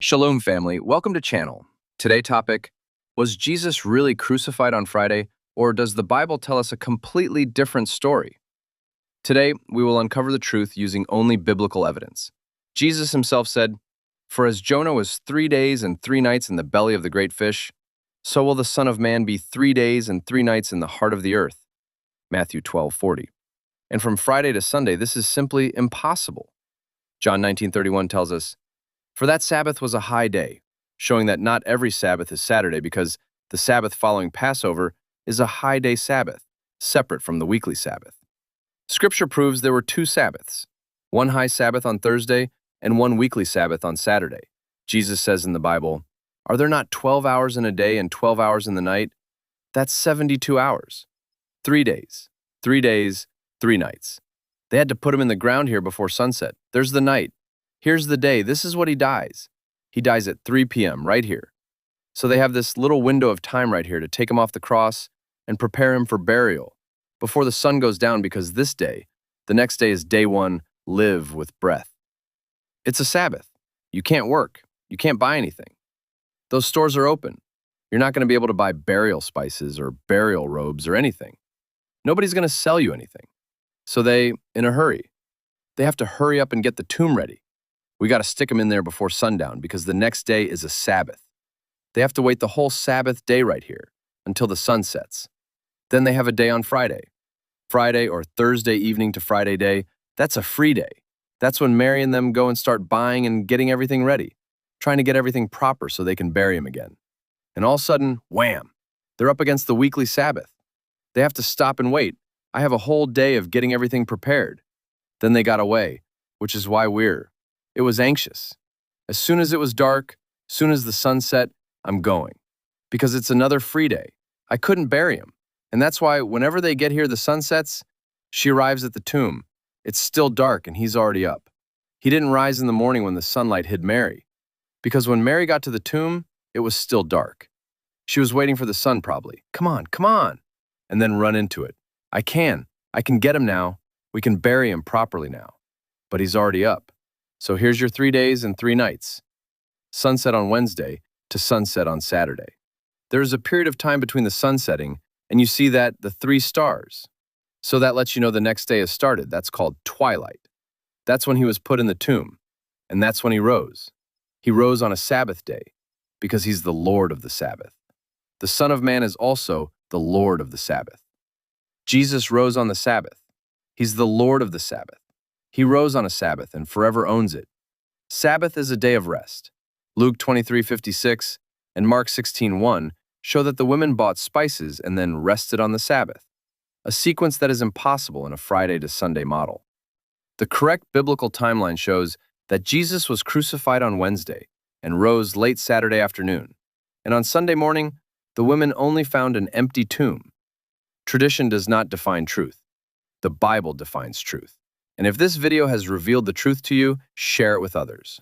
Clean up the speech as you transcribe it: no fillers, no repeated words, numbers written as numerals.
Shalom family, welcome to channel. Today topic, was Jesus really crucified on Friday, or does the Bible tell us a completely different story? Today, we will uncover the truth using only biblical evidence. Jesus himself said, "For as Jonah was 3 days and 3 nights in the belly of the great fish, so will the Son of Man be 3 days and 3 nights in the heart of the earth." Matthew 12:40. And from Friday to Sunday, this is simply impossible. John 19:31 tells us, "For that Sabbath was a high day," showing that not every Sabbath is Saturday because the Sabbath following Passover is a high day Sabbath, separate from the weekly Sabbath. Scripture proves there were two Sabbaths, one high Sabbath on Thursday and one weekly Sabbath on Saturday. Jesus says in the Bible, "Are there not 12 hours in a day and 12 hours in the night? That's 72 hours. 3 days, 3 days, 3 nights." They had to put him in the ground here before sunset. There's the night. Here's the day. This is what he dies. He dies at 3 p.m. right here. So they have this little window of time right here to take him off the cross and prepare him for burial before the sun goes down, because this day, the next day is day one, live with breath. It's a Sabbath. You can't work. You can't buy anything. Those stores are open. You're not going to be able to buy burial spices or burial robes or anything. Nobody's going to sell you anything. So they, in a hurry, they have to hurry up and get the tomb ready. We got to stick him in there before sundown because the next day is a Sabbath. They have to wait the whole Sabbath day right here until the sun sets. Then they have a day on Friday. Friday or Thursday evening to Friday day, that's a free day. That's when Mary and them go and start buying and getting everything ready, trying to get everything proper so they can bury him again. And all of a sudden, wham, they're up against the weekly Sabbath. They have to stop and wait. I have a whole day of getting everything prepared. Then they got away, which is why it was anxious. As soon as it was dark, as soon as the sun set, I'm going. Because it's another free day. I couldn't bury him. And that's why whenever they get here, the sun sets, she arrives at the tomb. It's still dark and he's already up. He didn't rise in the morning when the sunlight hid Mary. Because when Mary got to the tomb, it was still dark. She was waiting for the sun probably. Come on. And then run into it. I can get him now. We can bury him properly now. But he's already up. So here's your 3 days and 3 nights. Sunset on Wednesday to sunset on Saturday. There is a period of time between the sun setting and you see that the 3 stars. So that lets you know the next day has started. That's called twilight. That's when he was put in the tomb. And that's when he rose. He rose on a Sabbath day because he's the Lord of the Sabbath. The Son of Man is also the Lord of the Sabbath. Jesus rose on the Sabbath. He's the Lord of the Sabbath. He rose on a Sabbath and forever owns it. Sabbath is a day of rest. Luke 23:56 and Mark 16:1 show that the women bought spices and then rested on the Sabbath, a sequence that is impossible in a Friday to Sunday model. The correct biblical timeline shows that Jesus was crucified on Wednesday and rose late Saturday afternoon, and on Sunday morning, the women only found an empty tomb. Tradition does not define truth. The Bible defines truth. And if this video has revealed the truth to you, share it with others.